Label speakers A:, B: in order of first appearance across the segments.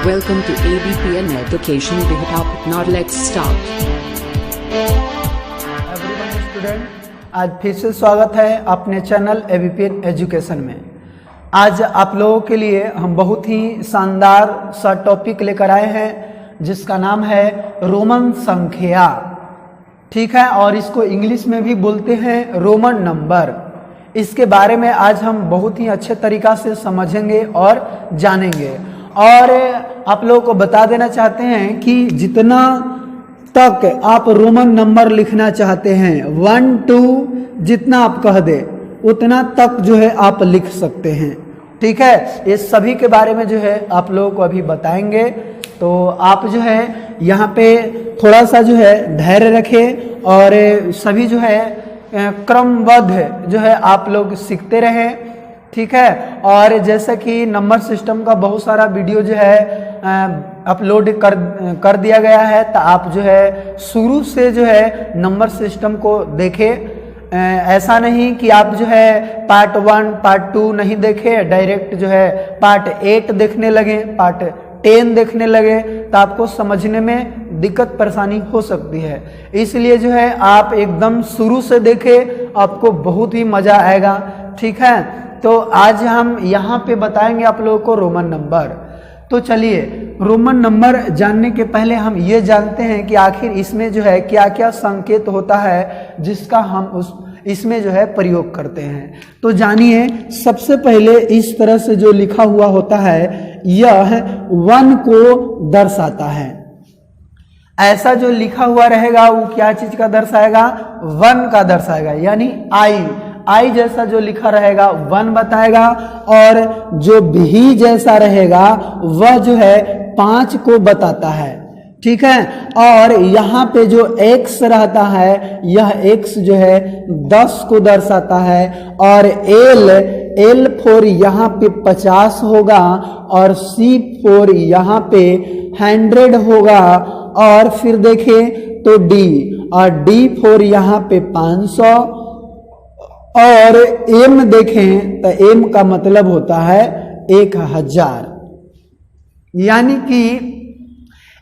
A: Welcome to ABPN Education Big Topic. Now let's start.
B: Everyone student, आज फिर से स्वागत है अपने चैनल ABPN एजुकेशन में। आज आप लोगों के लिए हम बहुत ही शानदार सा टॉपिक लेकर आए हैं जिसका नाम है रोमन संख्या। ठीक है, और इसको इंग्लिश में भी बोलते हैं रोमन नंबर। इसके बारे में आज हम बहुत ही अच्छे तरीक़ा से समझेंगे और जानेंगे। और आप लोगों को बता देना चाहते हैं कि जितना तक आप रोमन नंबर लिखना चाहते हैं 1 2 जितना आप कह दे उतना तक जो है आप लिख सकते हैं। ठीक है, ये सभी के बारे में जो है आप लोगों को अभी बताएंगे। तो आप जो है यहाँ पे थोड़ा सा जो है धैर्य रखें और सभी जो है क्रमबद्ध जो है आप लोग सीखते रहें। ठीक है, और जैसा कि नंबर सिस्टम का बहुत सारा वीडियो जो है अपलोड कर दिया गया है, तो आप जो है शुरू से जो है नंबर सिस्टम को देखें। ऐसा नहीं कि आप जो है पार्ट 1 पार्ट 2 नहीं देखें, डायरेक्ट जो है पार्ट 8 देखने लगे, पार्ट 10 देखने लगे, तो आपको समझने में दिक्कत परेशानी हो सकती है। इसलिए जो है आप एकदम शुरू से देखें, आपको बहुत ही मज़ा आएगा। ठीक है, तो आज हम यहाँ पे बताएंगे आप लोगों को रोमन नंबर। तो चलिए, रोमन नंबर जानने के पहले हम ये जानते हैं कि आखिर इसमें जो है क्या क्या संकेत होता है जिसका हम इसमें जो है प्रयोग करते हैं। तो जानिए, सबसे पहले इस तरह से जो लिखा हुआ होता है यह 1 को दर्शाता है। ऐसा जो लिखा हुआ रहेगा वो क्या चीज का दर्शाएगा? 1 का दर्शाएगा, यानी आई जैसा जो लिखा रहेगा 1 बताएगा, और जो भी जैसा रहेगा वह जो है 5 को बताता है। ठीक है, और यहाँ पे जो x रहता है यह x जो है 10 को दर्शाता है, और L फोर यहाँ पे 50 होगा, और C फोर यहाँ पे 100 होगा, और फिर देखें तो D, और D फोर यहाँ पे 500, और M देखें तो M का मतलब होता है 1000। यानी कि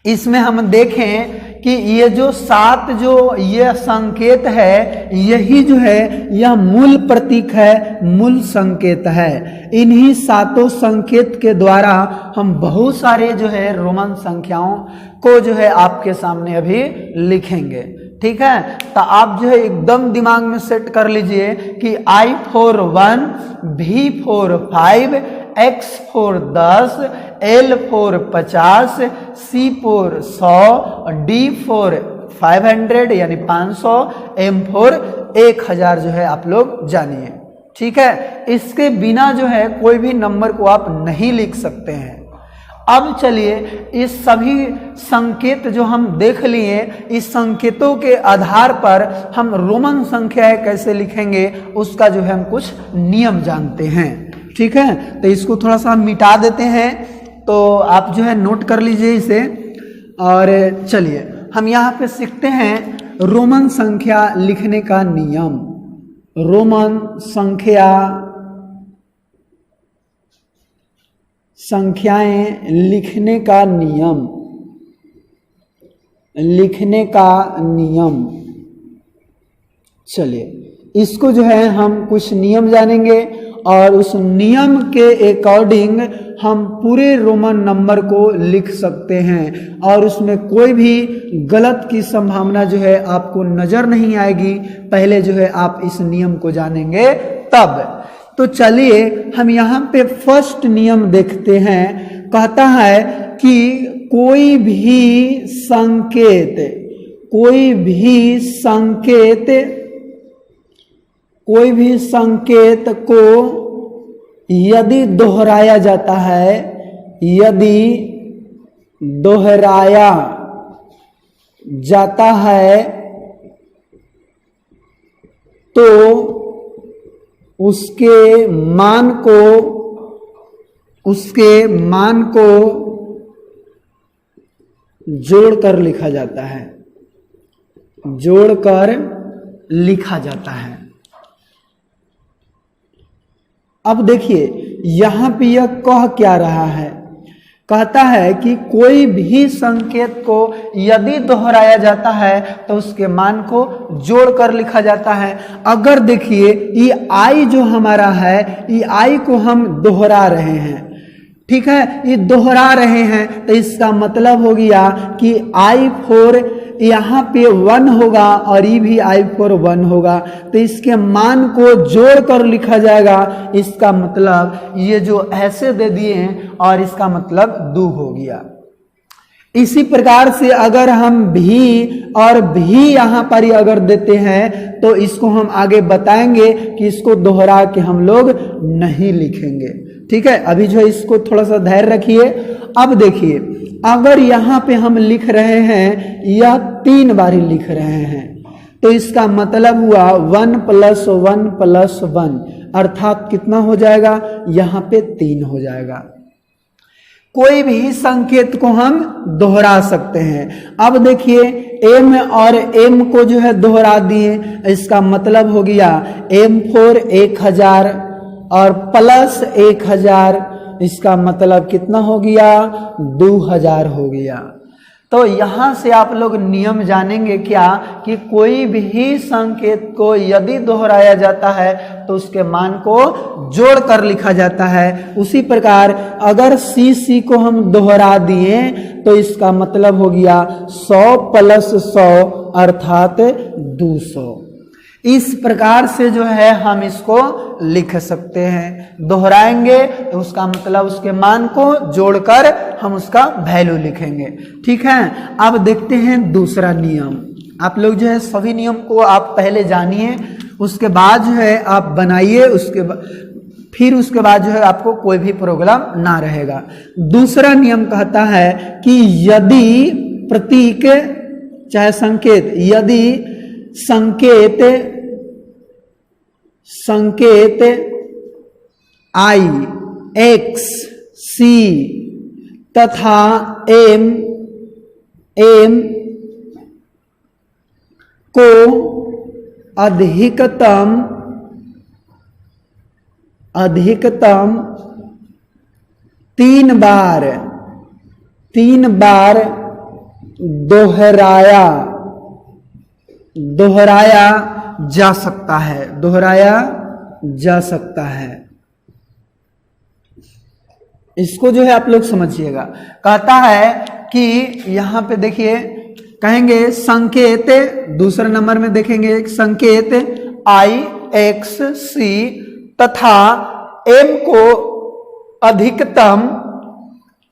B: इसमें हम देखें कि ये जो 7 जो ये संकेत है, यही जो है यह मूल प्रतीक है, मूल संकेत है। इन्हीं 7 संकेत के द्वारा हम बहुत सारे जो है रोमन संख्याओं को जो है आपके सामने अभी लिखेंगे। ठीक है, तो आप जो है एकदम दिमाग में सेट कर लीजिए कि I four 1, V four 5, X four 10, L four 50, C four 100, D four 500 यानी 500, M फोर 1000 जो है आप लोग जानिए। ठीक है, इसके बिना जो है कोई भी नंबर को आप नहीं लिख सकते हैं। अब चलिए, इस सभी संकेत जो हम देख लिए, इस संकेतों के आधार पर हम रोमन संख्याएं कैसे लिखेंगे उसका जो है हम कुछ नियम जानते हैं। ठीक है, तो इसको थोड़ा सा मिटा देते हैं, तो आप जो है नोट कर लीजिए इसे। और चलिए हम यहाँ पे सीखते हैं रोमन संख्या लिखने का नियम। रोमन संख्याएं लिखने का नियम। चलिए, इसको जो है हम कुछ नियम जानेंगे, और उस नियम के अकॉर्डिंग हम पूरे रोमन नंबर को लिख सकते हैं, और उसमें कोई भी गलत की संभावना जो है आपको नजर नहीं आएगी। पहले जो है आप इस नियम को जानेंगे तब। तो चलिए हम यहाँ पे फर्स्ट नियम देखते हैं। कहता है कि कोई भी संकेत को यदि दोहराया जाता है तो उसके मान को जोड़कर लिखा जाता है। अब देखिए यहाँ पे यह कह क्या रहा है, कहता है कि कोई भी संकेत को यदि दोहराया जाता है तो उसके मान को जोड़कर लिखा जाता है। अगर देखिए ये आई जो हमारा है, ये आई को हम दोहरा रहे हैं, ठीक है, ये दोहरा रहे हैं, तो इसका मतलब हो गया कि I4 यहाँ पे 1 होगा और ये भी I4 1 होगा, तो इसके मान को जोड़कर लिखा जाएगा। इसका मतलब ये जो ऐसे दे दिए हैं और इसका मतलब 2 हो गया। इसी प्रकार से अगर हम भी और भी यहाँ पर ही अगर देते हैं तो इसको हम आगे बताएंगे कि इसको दोहरा के हम लोग नहीं लिखेंगे, ठीक है। अभी जो इसको थोड़ा सा धैर्य रखिए। अब देखिए अगर यहाँ पे हम लिख रहे हैं, यह 3 बार ही लिख रहे हैं, तो इसका मतलब हुआ 1 + 1 + 1 अर्थात कितना हो जाएगा, यहाँ पे 3 हो जाएगा। कोई भी संकेत को हम दोहरा सकते हैं। अब देखिए m और m को जो है दोहरा दिए, इसका मतलब हो गया M4 1000 और प्लस 1000, इसका मतलब कितना हो गया, 2000 हो गया। तो यहाँ से आप लोग नियम जानेंगे क्या कि कोई भी संकेत को यदि दोहराया जाता है तो उसके मान को जोड़कर लिखा जाता है। उसी प्रकार अगर C को हम दोहरा दिए तो इसका मतलब हो गया 100 + 100 अर्थात 200। इस प्रकार से जो है हम इसको लिख सकते हैं। दोहराएंगे तो उसका मतलब उसके मान को जोड़कर हम उसका वैल्यू लिखेंगे, ठीक है। अब देखते हैं दूसरा नियम। आप लोग जो है सभी नियम को आप पहले जानिए, उसके बाद जो है आप बनाइए, फिर उसके बाद जो है आपको कोई भी प्रॉब्लम ना रहेगा। दूसरा नियम कहता है कि यदि प्रतीक चाहे संकेत, यदि संकेत I, X, C तथा M को अधिकतम 3 बार दोहराया जा सकता है। इसको जो है आप लोग समझिएगा। कहता है कि यहाँ पे देखिए कहेंगे संकेत, दूसरे नंबर में देखेंगे संकेत I, X, C तथा M को अधिकतम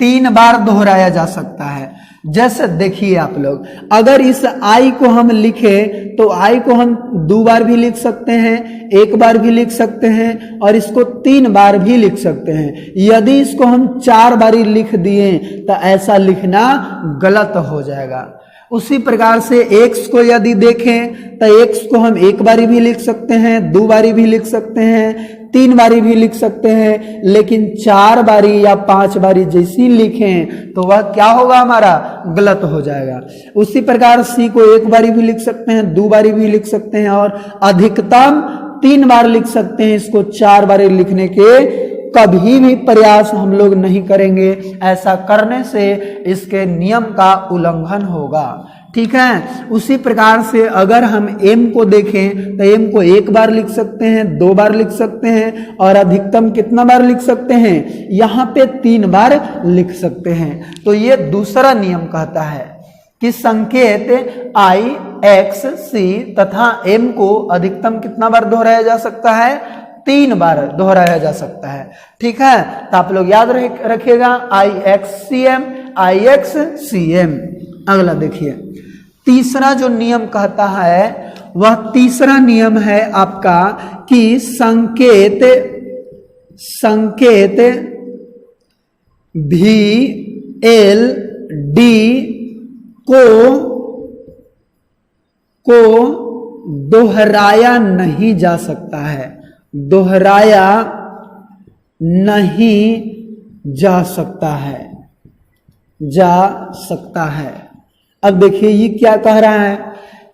B: 3 बार दोहराया जा सकता है। जैसे देखिए आप लोग, अगर इस I को हम लिखे तो I को हम 2 बार भी लिख सकते हैं, 1 बार भी लिख सकते हैं और इसको 3 बार भी लिख सकते हैं। यदि इसको हम 4 बारी लिख दिए तो ऐसा लिखना गलत हो जाएगा। उसी प्रकार से x को यदि देखें तो x को हम 1 बारी भी लिख सकते हैं, 2 बारी भी लिख सकते हैं, 3 बारी भी लिख सकते हैं, लेकिन 4 बारी या 5 बारी जैसी लिखें तो वह क्या होगा, हमारा गलत हो जाएगा। उसी प्रकार c को 1 बारी भी लिख सकते हैं, 2 बारी भी लिख सकते हैं और अधिकतम 3 बार लिख सकते हैं। इसको 4 बारी लिखने के कभी भी प्रयास हम लोग नहीं करेंगे, ऐसा करने से इसके नियम का उल्लंघन होगा, ठीक है। उसी प्रकार से अगर हम m को देखें तो m को 1 बार लिख सकते हैं, 2 बार लिख सकते हैं और अधिकतम कितना बार लिख सकते हैं, यहाँ पे 3 बार लिख सकते हैं। तो ये दूसरा नियम कहता है कि संकेत I, X, C तथा M को अधिकतम कितना बार दोहराया जा सकता है, 3 बार दोहराया जा सकता है, ठीक है। तो आप लोग याद रखिएगा IXCM, IXCM। अगला देखिए तीसरा जो नियम कहता है वह तीसरा नियम है आपका कि संकेत VLD को दोहराया नहीं जा सकता है, दोहराया नहीं जा सकता है। अब देखिए ये क्या कह रहा है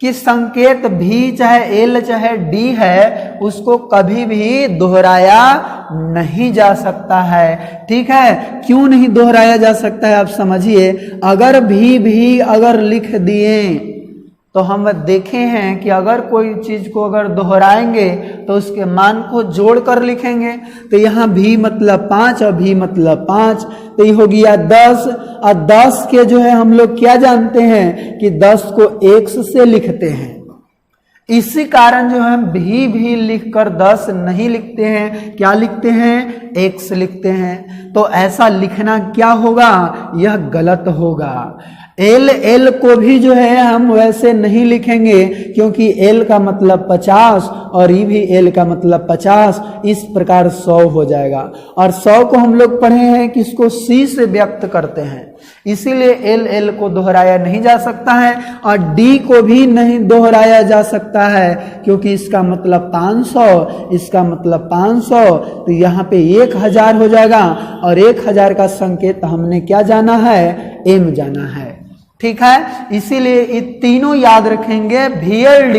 B: कि संकेत भी चाहे एल चाहे डी है उसको कभी भी दोहराया नहीं जा सकता है। ठीक है, क्यों नहीं दोहराया जा सकता है आप समझिए। अगर भी अगर लिख दिए तो हम देखे हैं कि अगर कोई चीज को अगर दोहराएंगे तो उसके मान को जोड़कर लिखेंगे। तो यहाँ भी मतलब 5 और भी मतलब 5, तो ये हो गया 10। और 10 के जो है हम लोग क्या जानते हैं कि 10 को x से लिखते हैं। इसी कारण जो हम भी लिखकर 10 नहीं लिखते हैं, क्या लिखते हैं, x लिखते हैं। तो ऐसा लिखना क्या होगा, यह गलत होगा। एल को भी जो है हम वैसे नहीं लिखेंगे क्योंकि एल का मतलब 50 और ई भी एल का मतलब 50, इस प्रकार 100 हो जाएगा। और 100 को हम लोग पढ़े हैं कि इसको सी से व्यक्त करते हैं, इसीलिए एल को दोहराया नहीं जा सकता है। और डी को भी नहीं दोहराया जा सकता है क्योंकि इसका मतलब 500, इसका मतलब 500, तो यहाँ पे 1000 हो जाएगा। और 1000 का संकेत हमने क्या जाना है, एम जाना है। ठीक है, इसीलिए ये तीनों याद रखेंगे, VLD।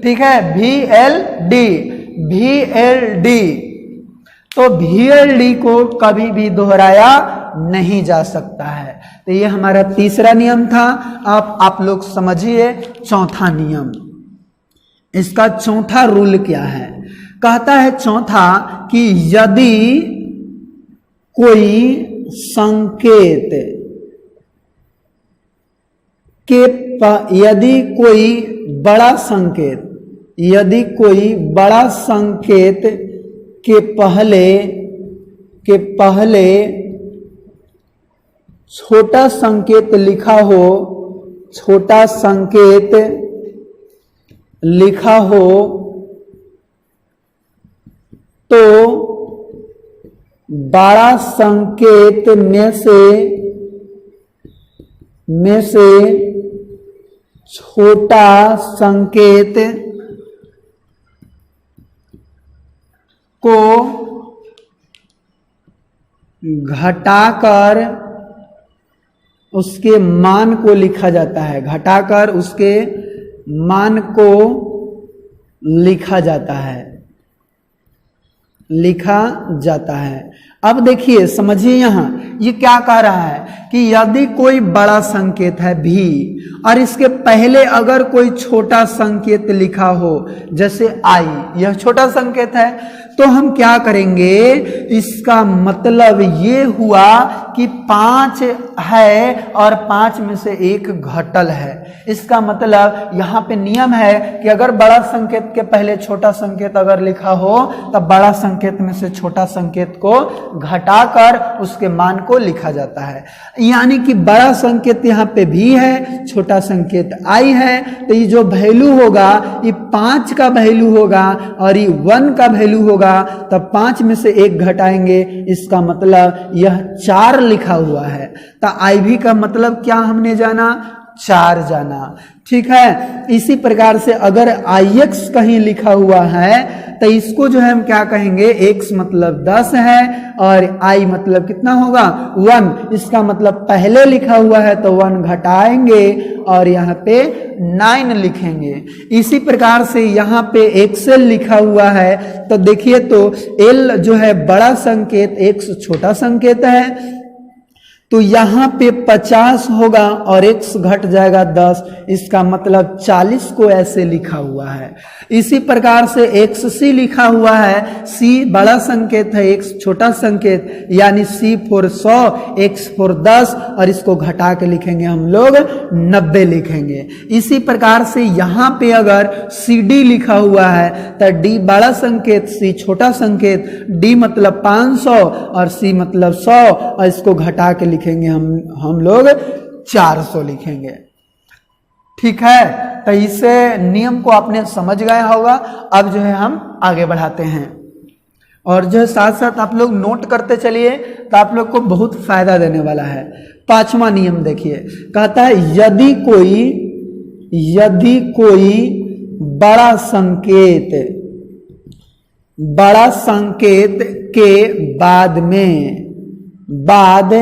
B: ठीक है, VLD। तो VLD को कभी भी दोहराया नहीं जा सकता है। तो ये हमारा तीसरा नियम था। अब आप लोग समझिए चौथा नियम। इसका चौथा रूल क्या है, कहता है चौथा कि यदि कोई संकेत यदि कोई बड़ा संकेत के पहले छोटा संकेत लिखा हो तो बड़ा संकेत में से छोटा संकेत को घटाकर उसके मान को लिखा जाता है, घटाकर उसके मान को लिखा जाता है। अब देखिए समझिए, यहाँ ये क्या कह रहा है कि यदि कोई बड़ा संकेत है भी और इसके पहले अगर कोई छोटा संकेत लिखा हो, जैसे आई, यह छोटा संकेत है, तो हम क्या करेंगे, इसका मतलब ये हुआ कि 5 है और 5 में से 1 घटल है। इसका मतलब यहाँ पे नियम है कि अगर बड़ा संकेत के पहले छोटा संकेत अगर लिखा हो तब बड़ा संकेत में से छोटा संकेत को घटाकर उसके मान को लिखा जाता है। यानी कि बड़ा संकेत यहाँ पे भी है, छोटा संकेत आई है, तो ये जो वैल्यू होगा ये 5 का वैल्यू होगा और ये 1 का वैल्यू होगा, तब 5 में से 1 घटाएंगे, इसका मतलब यह 4 लिखा हुआ है। तो IV का मतलब क्या हमने जाना, 4 जाना। ठीक है, इसी प्रकार से अगर IX कहीं लिखा हुआ है तो इसको जो है हम क्या कहेंगे, X मतलब 10 है और I मतलब कितना होगा, 1। इसका मतलब पहले लिखा हुआ है तो 1 घटाएंगे और यहाँ पे 9 लिखेंगे। इसी प्रकार से यहाँ पे XL लिखा हुआ है तो देखिए तो L जो है बड़ा संकेत, X छोटा संकेत है, तो यहाँ पे 50 होगा और x घट जाएगा 10, इसका मतलब 40 को ऐसे लिखा हुआ है। इसी प्रकार से XC लिखा हुआ है, C बड़ा संकेत है, X छोटा संकेत, यानी C for 100, X for 10 और इसको घटा के लिखेंगे हम लोग 90 लिखेंगे। इसी प्रकार से यहाँ पे अगर CD लिखा हुआ है तो D बड़ा संकेत, C छोटा संकेत, D मतलब 500 और C मतलब 100 और इसको घटा के लिखेंगे हम लोग 400 लिखेंगे। ठीक है, तो इसे नियम को आपने समझ गए होगा। अब जो है हम आगे बढ़ाते हैं और जो साथ साथ आप लोग नोट करते चलिए तो आप लोग को बहुत फायदा देने वाला है। 5वां नियम देखिए, कहता है यदि कोई बड़ा संकेत के बाद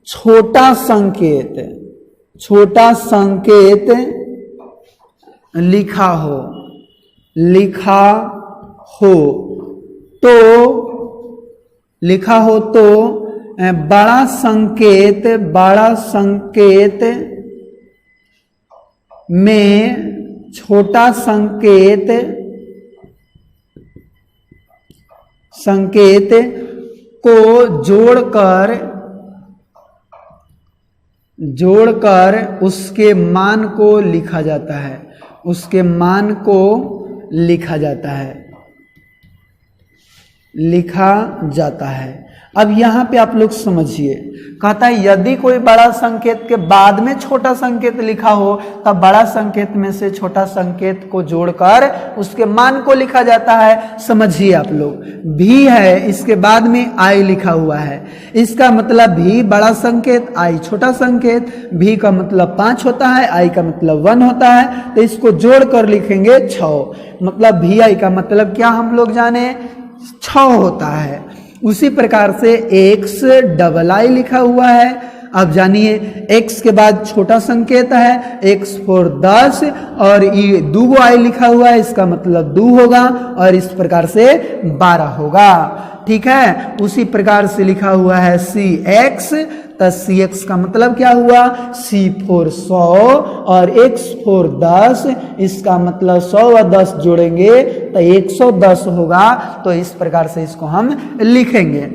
B: छोटा संकेत लिखा हो, लिखा हो तो, लिखा हो तो बड़ा संकेत, बड़ा संकेत में छोटा संकेत, संकेत को जोड़कर, जोड़कर उसके मान को लिखा जाता है, उसके मान को लिखा जाता है, लिखा जाता है। अब यहां पे आप लोग समझिए, कहता है यदि कोई बड़ा संकेत के बाद में छोटा संकेत लिखा हो तब बड़ा संकेत में से छोटा संकेत को जोड़कर उसके मान को लिखा जाता है। समझिए आप लोग, भी है इसके बाद में आई लिखा हुआ है, इसका मतलब भी बड़ा संकेत, आई छोटा संकेत। भी का मतलब 5 होता है, आई का मतलब 1 होता है, तो इसको जोड़कर लिखेंगे 6। मतलब भी आई का मतलब क्या हम लोग जाने, 6 होता है। उसी प्रकार से x डबल आई लिखा हुआ है। अब जानिए x के बाद छोटा संकेत है, x फोर 10 और ये 2 आई लिखा हुआ है, इसका मतलब 2 होगा और इस प्रकार से 12 होगा। ठीक है, उसी प्रकार से लिखा हुआ है cx, तो cx का मतलब क्या हुआ, c फोर 100 और x फोर 10, इसका मतलब 100 व 10 जोड़ेंगे तो 110 होगा। तो इस प्रकार से इसको हम लिखेंगे।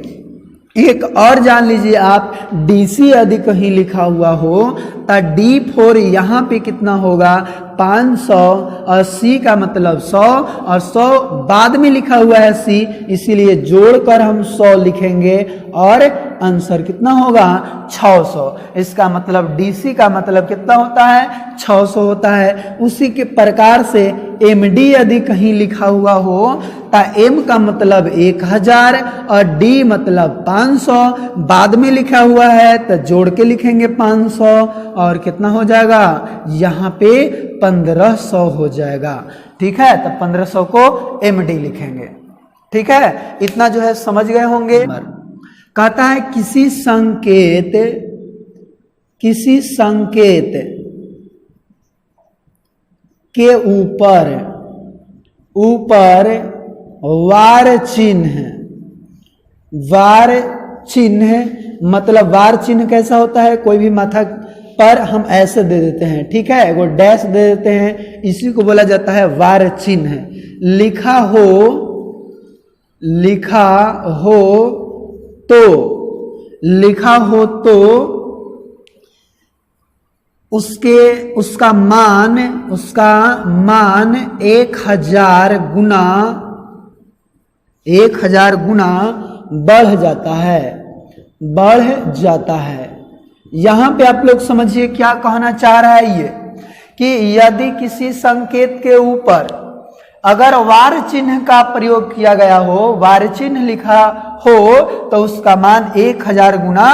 B: एक और जान लीजिए आप, DC यदि कहीं लिखा हुआ हो तो D4 यहाँ पे कितना होगा 500 और C का मतलब 100 और 100 बाद में लिखा हुआ है C, इसीलिए जोड़कर हम 100 लिखेंगे और आंसर कितना होगा 600। इसका मतलब DC का मतलब कितना होता है 600 होता है। उसी के प्रकार से MD यदि कहीं लिखा हुआ हो तो M का मतलब 1000 और D मतलब 500, बाद में लिखा हुआ है तो जोड़ के लिखेंगे 500 और कितना हो जाएगा यहाँ पे 1500 हो जाएगा। ठीक है, तो 1500 को MD लिखेंगे। ठीक है, इतना जो है समझ गए होंगे। कहता है किसी संकेत, किसी संकेत के ऊपर, ऊपर वार चिन्ह, वार चिन्ह मतलब वार चिन्ह कैसा होता है, कोई भी माथा पर हम ऐसे दे देते हैं, ठीक है, वो डैश दे देते हैं, इसी को बोला जाता है वार चिन्ह। लिखा हो, लिखा हो तो, लिखा हो तो उसके, उसका मान, उसका मान 1000 गुना, 1000 गुना बढ़ जाता है, बढ़ जाता है। यहां पे आप लोग समझिए क्या कहना चाह रहा है ये, कि यदि किसी संकेत के ऊपर अगर वार चिन्ह का प्रयोग किया गया हो, वार चिन्ह लिखा हो तो उसका मान 1000 गुना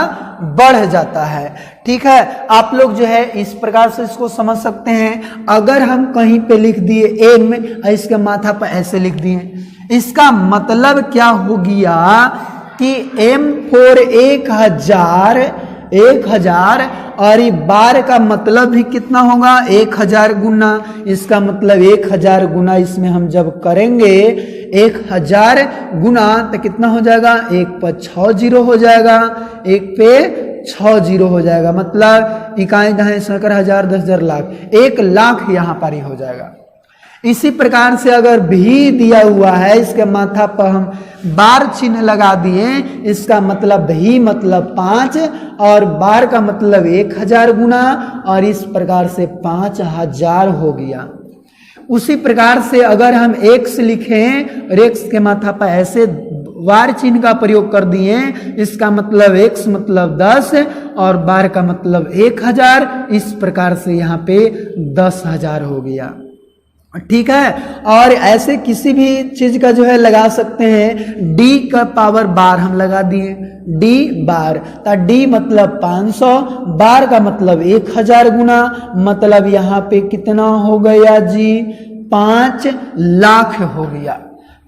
B: बढ़ जाता है। ठीक है, आप लोग जो है इस प्रकार से इसको समझ सकते हैं। अगर हम कहीं पे लिख दिए M, इसके माथा पर ऐसे लिख दिए, इसका मतलब क्या हो गया कि M फोर 1000 और ये बार का मतलब भी कितना होगा 1000 गुना। इसका मतलब 1000 गुना इसमें हम जब करेंगे 1000 गुना तो कितना हो जाएगा, 1 पर 6 जीरो हो जाएगा, 1 पे 6 जीरो हो जाएगा, मतलब इकाई दहाई सैकड़ा हजार 10,000 लाख, 1 लाख यहाँ पर ही हो जाएगा। इसी प्रकार से अगर भी दिया हुआ है, इसके माथा पर हम बार चिन्ह लगा दिए, इसका मतलब भी मतलब 5 और बार का मतलब 1000 गुना और इस प्रकार से 5000 हो गया। उसी प्रकार से अगर हम x लिखें और x के माथा पर ऐसे वार चिन्ह का प्रयोग कर दिए, इसका मतलब x मतलब 10 और बार का मतलब 1000, इस प्रकार से यहाँ पे 10,000 हो गया। ठीक है, और ऐसे किसी भी चीज का जो है लगा सकते हैं। d का पावर बार हम लगा दिए, d बार, तो d मतलब 500, बार का मतलब 1000 गुना, मतलब यहाँ पे कितना हो गया जी 5 लाख हो गया।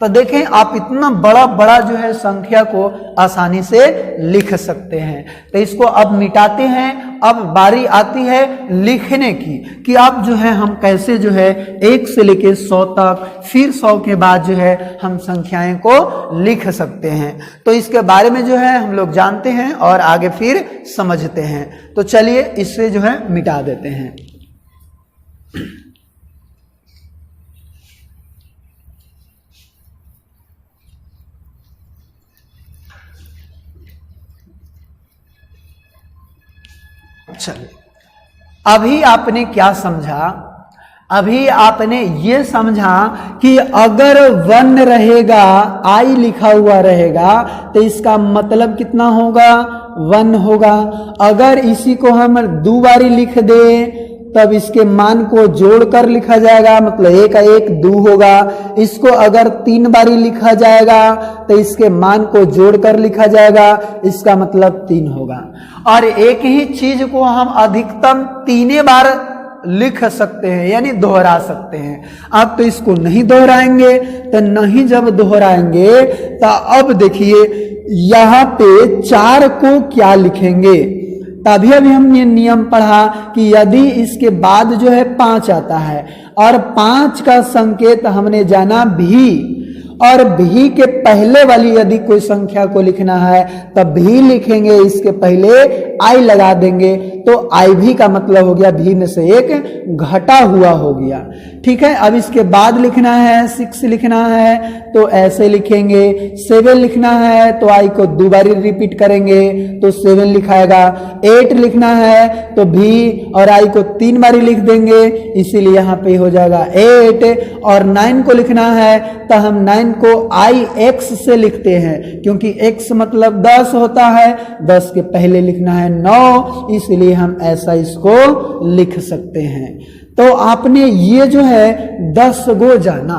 B: तो देखें आप इतना बड़ा बड़ा जो है संख्या को आसानी से लिख सकते हैं। तो इसको अब मिटाते हैं अब बारी आती है लिखने की कि अब जो है हम कैसे जो है 1 से लेके 100 तक, फिर 100 के बाद जो है हम संख्याएं को लिख सकते हैं। तो इसके बारे में जो है हम लोग जानते हैं और आगे फिर समझते हैं। तो चलिए इससे जो है मिटा देते हैं। चलिए, अभी आपने क्या समझा? अभी आपने ये समझा कि अगर 1 रहेगा, आई लिखा हुआ रहेगा, तो इसका मतलब कितना होगा? 1 होगा। अगर इसी को हम 2 बारी लिख दें तब इसके मान को जोड़कर लिखा जाएगा, मतलब 1 का 1 2 होगा। इसको अगर 3 बारी लिखा जाएगा तो इसके मान को जोड़कर लिखा जाएगा, इसका मतलब 3 होगा। और एक ही चीज को हम अधिकतम 3 बार लिख सकते हैं, यानी दोहरा सकते हैं। अब तो इसको नहीं दोहराएंगे, तो नहीं जब दोहराएंगे तो अब देखिए यहाँ पे 4 को क्या लिखेंगे। तभी अभी हमने नियम पढ़ा कि यदि इसके बाद जो है 5 आता है और 5 का संकेत हमने जाना भी, और भी के पहले वाली यदि कोई संख्या को लिखना है तब भी लिखेंगे, इसके पहले आई लगा देंगे, तो आई भी का मतलब हो गया भी में से एक घटा हुआ हो गया। ठीक है, अब इसके बाद लिखना है 6 लिखना है तो ऐसे लिखेंगे। 7 लिखना है तो आई को 2 बारी रिपीट करेंगे तो 7 लिखाएगा। 8 लिखना है तो भी और आई को 3 बारी लिख देंगे, इसीलिए यहाँ पे हो जाएगा 8। और 9 को लिखना है तो हम 9 को आई एक्स से लिखते हैं, क्योंकि x मतलब 10 होता है, 10 के पहले लिखना है 9, इसलिए हम ऐसा इसको लिख सकते हैं। तो आपने ये जो है 10 गो जाना,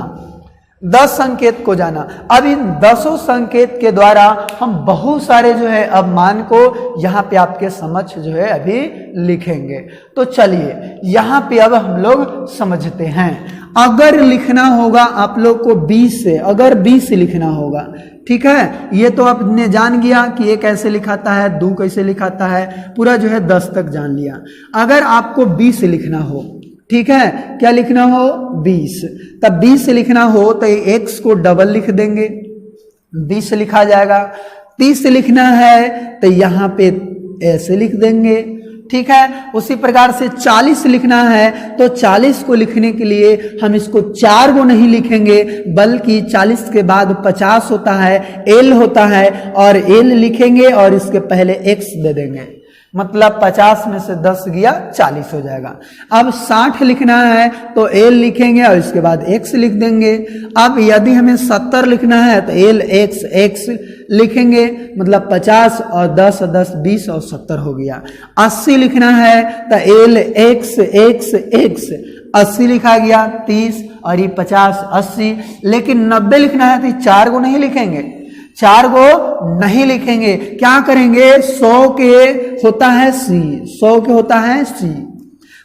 B: 10 संकेत को जाना। अब इन 10 संकेत के द्वारा हम बहुत सारे जो है अब मान को यहाँ पे आपके समक्ष जो है अभी लिखेंगे। तो चलिए यहाँ पे अब हम लोग समझते हैं। अगर लिखना होगा आप लोग को 20 से, अगर 20 लिखना होगा, ठीक है, ये तो आपने जान गया कि ये कैसे लिखाता है, 2 कैसे लिखाता है, पूरा जो है 10 तक जान लिया। अगर आपको 20 लिखना हो, ठीक है, क्या लिखना हो 20, तब 20 लिखना हो तो x को डबल लिख देंगे, 20 लिखा जाएगा। 30 लिखना है तो यहाँ पे ऐसे लिख देंगे, ठीक है। उसी प्रकार से 40 लिखना है तो 40 को लिखने के लिए हम इसको 4 को नहीं लिखेंगे, बल्कि 40 के बाद 50 होता है, एल होता है, और एल लिखेंगे और इसके पहले एक्स दे देंगे, मतलब 50 में से 10 गया 40 हो जाएगा। अब 60 लिखना है तो एल लिखेंगे और इसके बाद एक्स लिख देंगे। अब यदि हमें 70 लिखना है तो एल एक्स एक्स लिखेंगे, मतलब 50 और 10 10 20 और 70 हो गया। 80 लिखना है तो एल एक्स एक्स एक्स 80 लिखा गया, 30 और ये 50 80। लेकिन 90 लिखना है तो 4 को नहीं लिखेंगे, 4 को नहीं लिखेंगे, क्या करेंगे 100 के होता है सी, 100 के होता है सी,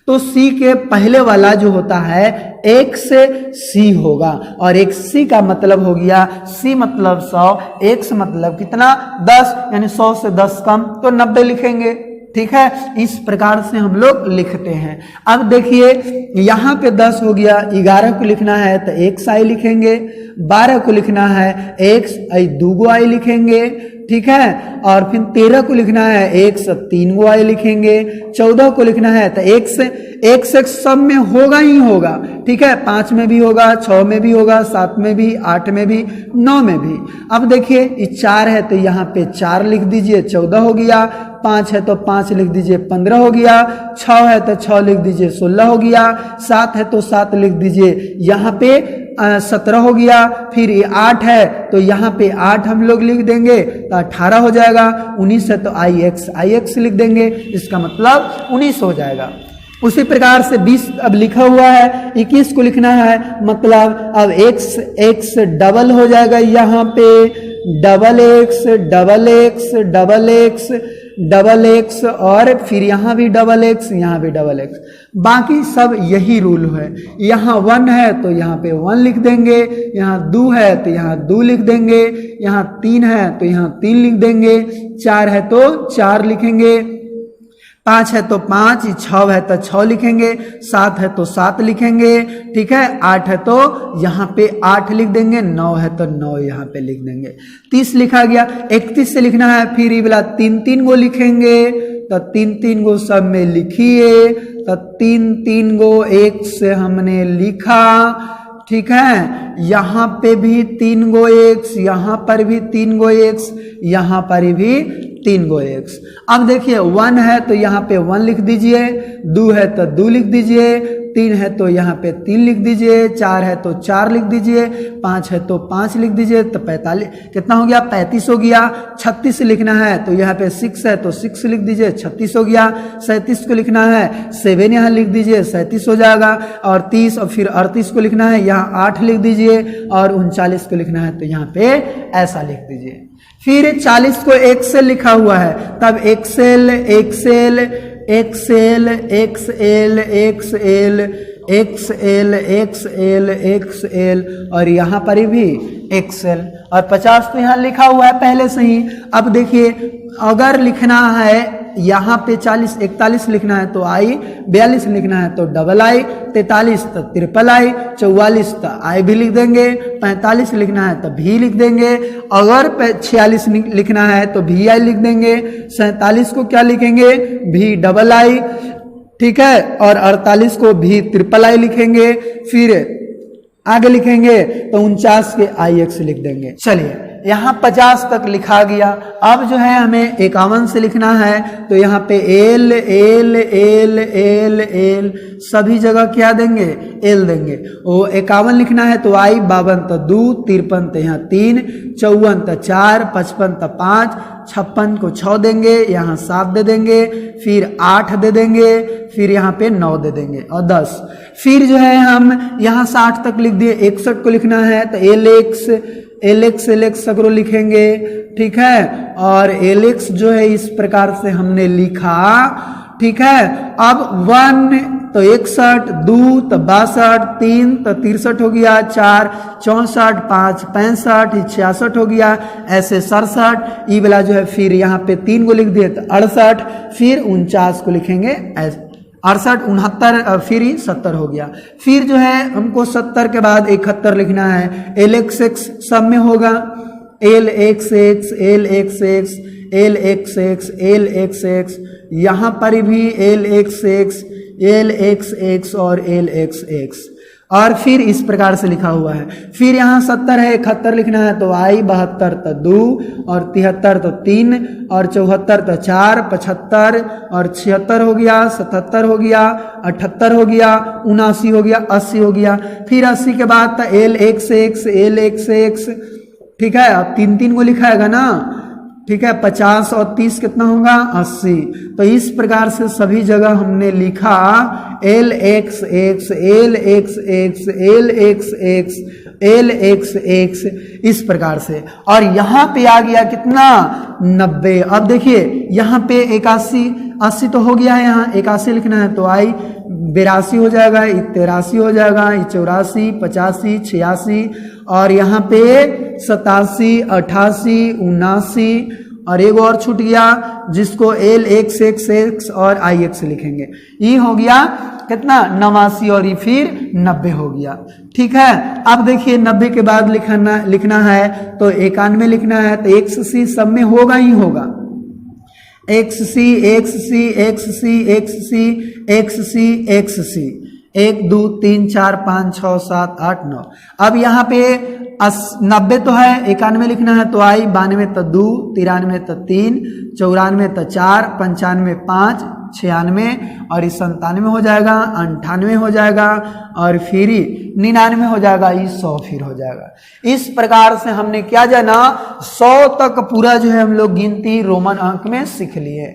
B: तो सी के पहले वाला जो होता है एक से सी होगा, और एक सी का मतलब हो गया, सी मतलब 100, एक्स मतलब कितना 10, यानी 100 से 10 कम तो 90 लिखेंगे, ठीक है। इस प्रकार से हम लोग लिखते हैं। अब देखिए यहाँ पे 10 हो गया, 11 को लिखना है तो एक्स आई लिखेंगे, 12 को लिखना है एक्स आई 2 गो आई लिखेंगे, ठीक है। और फिर 13 को लिखना है एक्स 3 गो आई लिखेंगे, 14 को लिखना है तो एक्स एक्स सब में होगा ही होगा, ठीक है, 5 में भी होगा, 6 में भी होगा, 7 में भी, 8 में भी, 9 में भी। अब देखिए ये 4 है तो यहाँ पे 4 लिख दीजिए, 14 हो गया, 5 है तो 5 लिख दीजिए, 15 हो गया, 6 है तो 6 लिख दीजिए, 16 हो गया, 7 है तो 7 लिख दीजिए, यहाँ पे 17 हो गया। फिर ये 8 है तो यहाँ पे 8 हम लोग लिख देंगे तो 18 हो जाएगा। 19 है तो आई एक्स लिख देंगे, इसका मतलब 19 हो जाएगा। उसी प्रकार से 20 अब लिखा हुआ है, 21 को लिखना है, मतलब अब एक्स एक्स डबल हो जाएगा, यहाँ पे double x double x double x double x, और फिर यहाँ भी डबल एक्स, यहाँ भी डबल एक्स। बाकी सब यही रूल है। यहाँ 1 है तो यहाँ पे 1 लिख देंगे, यहाँ 2 है तो यहाँ 2 लिख देंगे, यहाँ 3 है तो यहाँ 3 लिख देंगे, 4 है तो 4 लिखेंगे, 5 है तो 5, 6 है तो 6 लिखेंगे, 7 है तो 7 लिखेंगे, ठीक है, 8 है तो यहाँ पे 8 लिख देंगे, 9 है तो 9 यहाँ पे लिख देंगे। 30 लिखा गया। 31 से लिखना है, फिर ये वाला 3 गो लिखेंगे, तो 3 गो सब में लिखिए, तो 3 गो एक से हमने लिखा, ठीक है। यहाँ पे भी 3 गो एक्स, यहाँ पर भी 3 गो एक्स, यहाँ पर भी 3 गो एक्स। अब देखिए 1 है तो यहाँ पे 1 लिख दीजिए, 2 है तो 2 लिख दीजिए, 3 है तो यहाँ पे 3 लिख दीजिए, 4 है तो 4 लिख दीजिए, 5 है तो 5 लिख दीजिए, तो 45 कितना हो गया, 35 हो गया। 36 लिखना है तो यहाँ पे 6 है तो 6 लिख दीजिए, 36 हो गया। 37 को लिखना है, 7 यहाँ लिख दीजिए, 37 हो जाएगा। और 30 और फिर 38 को लिखना है, यहाँ 8 लिख दीजिए, और 39 को लिखना है तो यहाँ पे ऐसा लिख दीजिए। फिर 40 को एक्सेल लिखा हुआ है, तब excel excel excel XL XL XL XL XL, और यहाँ पर भी एक्सेल। और 50 तो यहाँ लिखा हुआ है पहले से ही। अब देखिए अगर लिखना है यहाँ पे 41 लिखना है तो आई, 42 लिखना है तो डबल आई, 43 तो ट्रिपल आई, 44 तो आई भी लिख देंगे, 45 लिखना है तो भी लिख देंगे, अगर 46 लिखना है तो भी आई लिख देंगे, 47 को क्या लिखेंगे, भी डबल आई, ठीक है, और 48 को भी ट्रिपल आई लिखेंगे। फिर आगे लिखेंगे तो 49 के आई एक्स लिख देंगे। चलिए यहाँ 50 तक लिखा गया। अब जो है हमें 51 से लिखना है, तो यहाँ पे L L L L L सभी जगह क्या देंगे, एल देंगे। वो 51 लिखना है तो आई, 52 तो 2, 53 तो यहाँ 3, 54 तो 4, 55 तो 5, 56 को 6 देंगे, यहाँ 7 दे देंगे, फिर 8 दे देंगे, फिर यहाँ पे 9 दे देंगे, और 10। फिर जो है हम यहाँ 60 तक लिख दिए। 61 को लिखना है तो एल एक्स सगरो लिखेंगे, ठीक है। और एल एक्स जो है इस प्रकार से हमने लिखा, ठीक है। अब 1 तो 61, 2 तो 62, 3 तो 63 हो गया, 4 64, 5 65, 66 हो गया, ऐसे 67। ये वाला जो है फिर यहाँ पे 3 को लिख दिए तो 68, फिर 49 को लिखेंगे ऐसे, 68 69, फिर 70 हो गया। फिर जो है हमको 70 के बाद 71 लिखना है। एल एक्स एक्स सब में होगा, L x x L x x L x x L x x, यहाँ पर भी L x x L x x और एल एक्स एक्स, और फिर इस प्रकार से लिखा हुआ है। फिर यहाँ 70 है, 71 लिखना है तो आई, 72 तो 2, और 73 तो 3, और 74 तो 4, 75 और 76 हो गया, 77 हो गया, 78 हो गया, 79 हो गया, 80 हो गया। फिर 80 के बाद तो L x x L x x, ठीक है। अब 3 को लिखाएगा ना, ठीक है। 50 और 30 कितना होगा, 80। तो इस प्रकार से सभी जगह हमने लिखा L x x L x x L x x L x x, इस प्रकार से। और यहाँ पे आ गया कितना, 90। अब देखिए यहाँ पे 81 80 तो हो गया है, यहाँ 81 लिखना है तो आई, 82 हो जाएगा, 83 हो जाएगा, 84 85 86, और यहाँ पे 87 88 79, और एक और छूट गया जिसको एल एक्स एक्स एक्स और आई एक्स लिखेंगे। ये हो गया कितना, 89, और ये फिर 90 हो गया, ठीक है। अब देखिए 90 के बाद लिखना है तो 91 लिखना है, तो एक्स सी सब में होगा ही होगा, एक्स सी एक्स सी एक्स सी एक्स सी एक्स सी एक्स सी, 1 2 3 4 5 6 7 8 9। अब यहाँ पे 90 तो है, 91 लिखना है तो आई, 92 तो 2, 93 तो 3, 94 तो 4, 95 5, 96, और 97 हो जाएगा, 98 हो जाएगा, और फिर 99 हो जाएगा, ये 100 फिर हो जाएगा। इस प्रकार से हमने क्या जाना, 100 तक पूरा जो है हम लोग गिनती रोमन अंक में सीख लिए।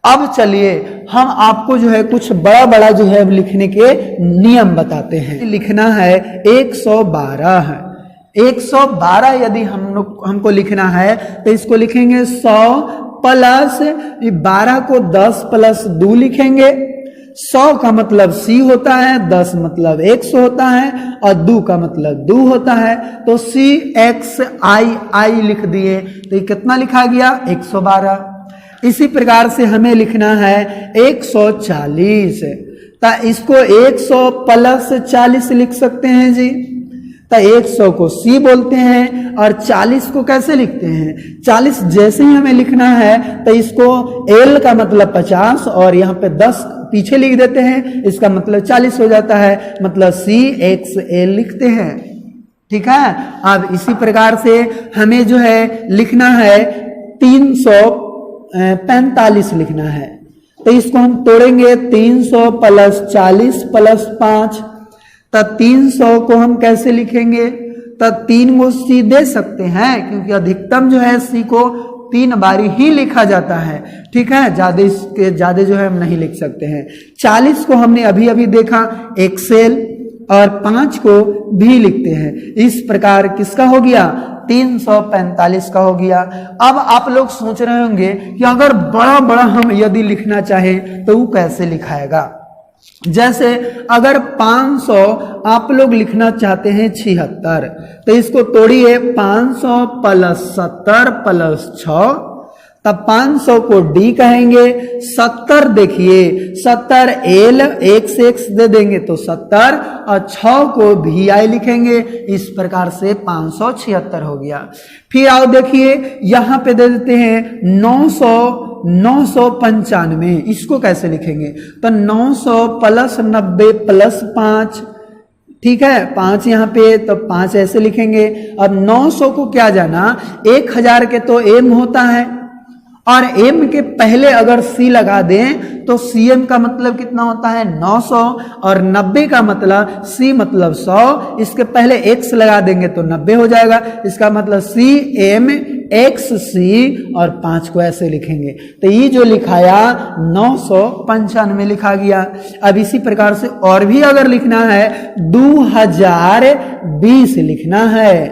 B: अब चलिए हम आपको जो है कुछ बड़ा बड़ा जो है लिखने के नियम बताते हैं। लिखना है 112 है, 112 यदि हमको लिखना है तो इसको लिखेंगे 100 प्लस 12 को 10 प्लस 2 लिखेंगे। 100 का मतलब C होता है, 10 मतलब 100 होता है, और 2 का मतलब 2 होता है, तो CXII लिख दिए, तो ये कितना लिखा गया, 112। इसी प्रकार से हमें लिखना है 140, तो इसको 100 प्लस 40 लिख सकते हैं जी। तो 100 को C बोलते हैं और 40 को कैसे लिखते हैं? 40 जैसे ही हमें लिखना है तो इसको L का मतलब 50 और यहाँ पे 10 पीछे लिख देते हैं, इसका मतलब 40 हो जाता है, मतलब CXL लिखते हैं। ठीक है, अब इसी प्रकार से हमें जो है लिखना है 345 लिखना है, तो इसको हम तोड़ेंगे 300 प्लस 40 प्लस 5, तब 300 को हम कैसे लिखेंगे? तब 3 को C दे सकते हैं क्योंकि अधिकतम जो है C को 3 बारी ही लिखा जाता है। ठीक है, ज्यादा इसके ज्यादा जो है हम नहीं लिख सकते हैं। 40 को हमने अभी अभी देखा XL और 5 को भी लिखते हैं। इस प्रकार किसका हो गया? 345 का हो गया। अब आप लोग सोच रहे होंगे कि अगर बड़ा बड़ा हम यदि लिखना चाहें तो वो कैसे लिखाएगा? जैसे अगर 500 आप लोग लिखना चाहते हैं 76, तो इसको तोड़िए 500 प्लस 70 प्लस 6, तब 500 को D कहेंगे। 70 देखिए 70 L, एक से x दे देंगे तो 70 और 6 को VI लिखेंगे। इस प्रकार से 576 हो गया। फिर आओ देखिए यहाँ पे दे देते हैं 995, इसको कैसे लिखेंगे? तो 900 प्लस 90 प्लस 5, ठीक है, 5 यहाँ पे, तो 5 ऐसे लिखेंगे। अब 900 को क्या जाना, 1000 के तो M होता है और M के पहले अगर C लगा दें तो CM का मतलब कितना होता है? 900 और 90 का मतलब C मतलब 100, इसके पहले X लगा देंगे तो 90 हो जाएगा। इसका मतलब CM XC और 5 को ऐसे लिखेंगे। तो ये जो लिखाया 995 लिखा गया। अब इसी प्रकार से और भी अगर लिखना है 2020 लिखना है,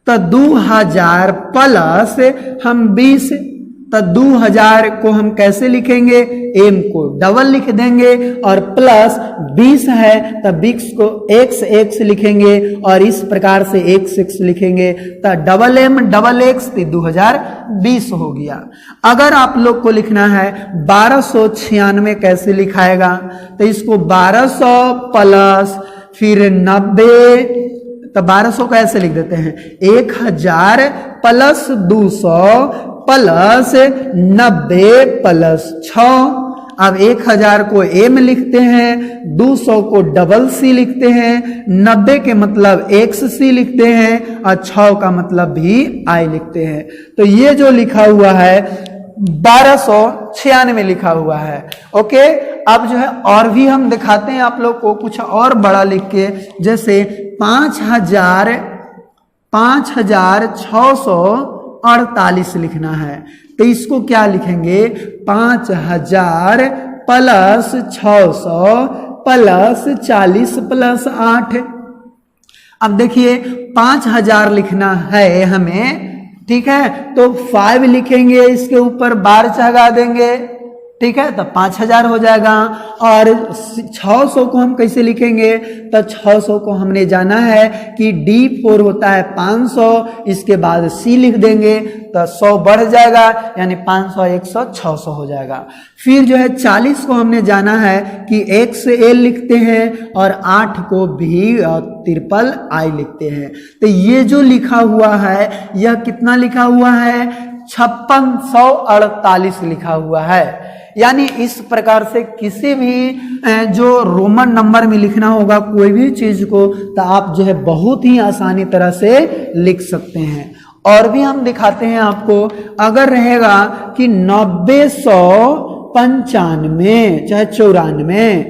B: तो 2000 प्लस हम 20, तो 2000 को हम कैसे लिखेंगे? M को डबल लिख देंगे और प्लस 20 है तब 20 को XX लिखेंगे और इस प्रकार से XX लिखेंगे, तो डबल M डबल X, तो 2020 हो गया। अगर आप लोग को लिखना है 1296 कैसे लिखाएगा? तो इसको 1200 प्लस फिर 90, तो 1200 को ऐसे लिख देते हैं 1000 प्लस 200 प्लस 90 प्लस 6। अब 1000 को M लिखते हैं, 200 को डबल C लिखते हैं, 90 के मतलब XC लिखते हैं और 6 का मतलब भी I लिखते हैं। तो ये जो लिखा हुआ है 1296 लिखा हुआ है। ओके, अब जो है और भी हम दिखाते हैं आप लोग को कुछ और बड़ा लिख के, जैसे 5648 लिखना है, तो इसको क्या लिखेंगे? 5000 प्लस 600 प्लस 40 प्लस 8। अब देखिए 5000 लिखना है हमें, ठीक है, तो 5 लिखेंगे, इसके ऊपर बार चढ़ा देंगे, ठीक है, तो 5000 हो जाएगा। और 600 को हम कैसे लिखेंगे? तो 600 को हमने जाना है कि D4 होता है 500, इसके बाद C लिख देंगे तो 100 बढ़ जाएगा, यानी 500 100 600 हो जाएगा। फिर जो है 40 को हमने जाना है कि XL लिखते हैं और 8 को भी ट्रिपल I लिखते हैं। तो ये जो लिखा हुआ है यह कितना लिखा हुआ है? 5648 लिखा हुआ है। यानी इस प्रकार से किसी भी जो रोमन नंबर में लिखना होगा कोई भी चीज को, तो आप जो है बहुत ही आसानी तरह से लिख सकते हैं। और भी हम दिखाते हैं आपको। अगर रहेगा कि 9095 चाहे 94,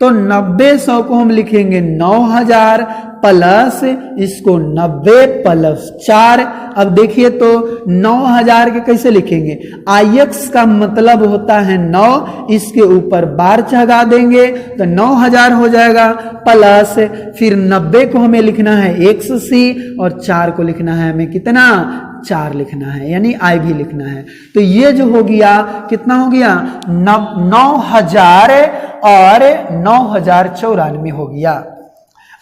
B: तो 90 को हम लिखेंगे 9000 प्लस इसको 90 प्लस 4। अब देखिए तो 9000 के कैसे लिखेंगे? IX का मतलब होता है 9, इसके ऊपर बार चढ़ा देंगे तो 9000 हो जाएगा, प्लस फिर 90 को हमें लिखना है XC और 4 को लिखना है हमें कितना? 4 लिखना है, यानी I भी लिखना है। तो ये जो हो गया कितना हो गया? 9000 और 9094 हो गया।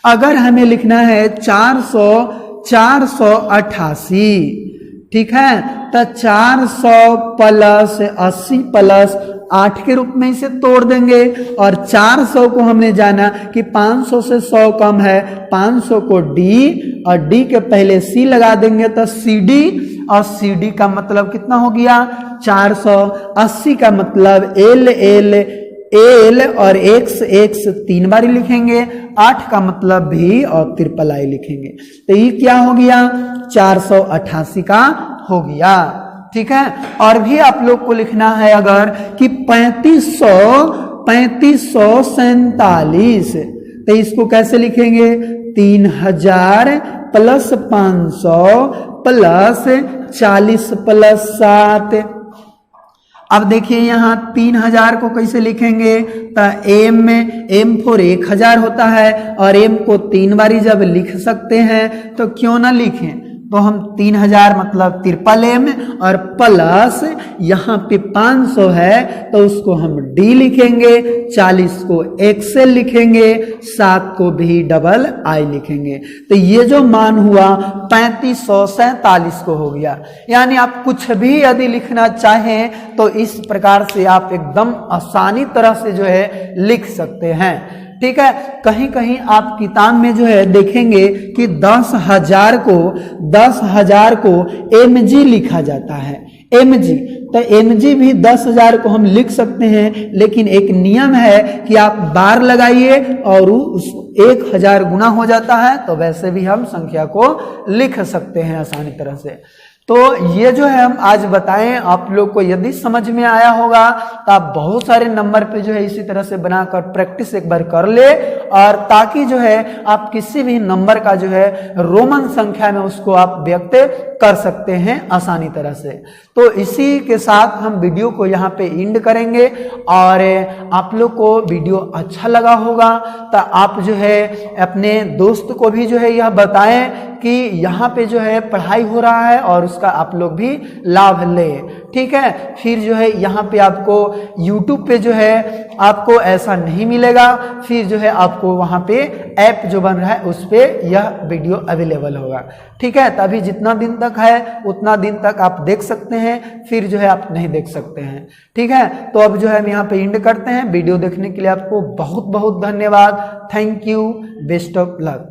B: अगर हमें लिखना है 488, ठीक है। तो 400 प्लस 80 प्लस 8 के रूप में इसे तोड़ देंगे, और 400 को हमने जाना कि 500 से 100 कम है, 500 को डी और डी के पहले सी लगा देंगे तो सी डी, और सी डी का मतलब कितना हो गया 480 का मतलब एल एल एल और एक्स एक्स 3 बार लिखेंगे, 8 का मतलब भी और ट्रिपल आई लिखेंगे। तो ये क्या हो गया 488 का हो गया। ठीक है। और भी आप लोग को लिखना है अगर कि 3547, तो इसको कैसे लिखेंगे 3000 प्लस 500 प्लस 40 प्लस 7। अब देखिए यहाँ 3000 को कैसे लिखेंगे, तो एम फोर 1000 होता है, और एम को 3 बारी जब लिख सकते हैं तो क्यों ना लिखें। तो हम 3000 मतलब ट्रिपल एम और प्लस यहाँ पे 500 है तो उसको हम डी लिखेंगे, 40 को एक्सएल लिखेंगे, 7 को भी डबल आई लिखेंगे। तो ये जो मान हुआ 3547 को हो गया। यानी आप कुछ भी यदि लिखना चाहें तो इस प्रकार से आप एकदम आसानी तरह से जो है लिख सकते हैं। ठीक है। कहीं कहीं आप किताब में जो है देखेंगे कि 10,000 को mg लिखा जाता है, mg। तो mg भी 10,000 को हम लिख सकते हैं, लेकिन एक नियम है कि आप बार लगाइए और उस 1000 गुना हो जाता है, तो वैसे भी हम संख्या को लिख सकते हैं आसानी तरह से। तो ये जो है हम आज बताएं आप लोग को, यदि समझ में आया होगा तो आप बहुत सारे नंबर पे जो है इसी तरह से बनाकर प्रैक्टिस एक बार कर ले, और ताकि जो है आप किसी भी नंबर का जो है रोमन संख्या में उसको आप व्यक्त कर सकते हैं आसानी तरह से। तो इसी के साथ हम वीडियो को यहाँ पे एंड करेंगे, और आप लोग को वीडियो अच्छा लगा होगा तो आप जो है अपने दोस्त को भी जो है यह बताएं कि यहाँ पे जो है पढ़ाई हो रहा है और उसका आप लोग भी लाभ लें। ठीक है। फिर जो है यहाँ पे आपको YouTube पे जो है आपको ऐसा नहीं मिलेगा, फिर जो है आपको वहाँ पे ऐप जो बन रहा है उस पे यह वीडियो अवेलेबल होगा। ठीक है। तभी जितना दिन तक है उतना दिन तक आप देख सकते हैं, फिर जो है आप नहीं देख सकते हैं। ठीक है। तो अब जो है हम यहाँ पे एंड करते हैं। वीडियो देखने के लिए आपको बहुत बहुत धन्यवाद। Thank you. Best of luck.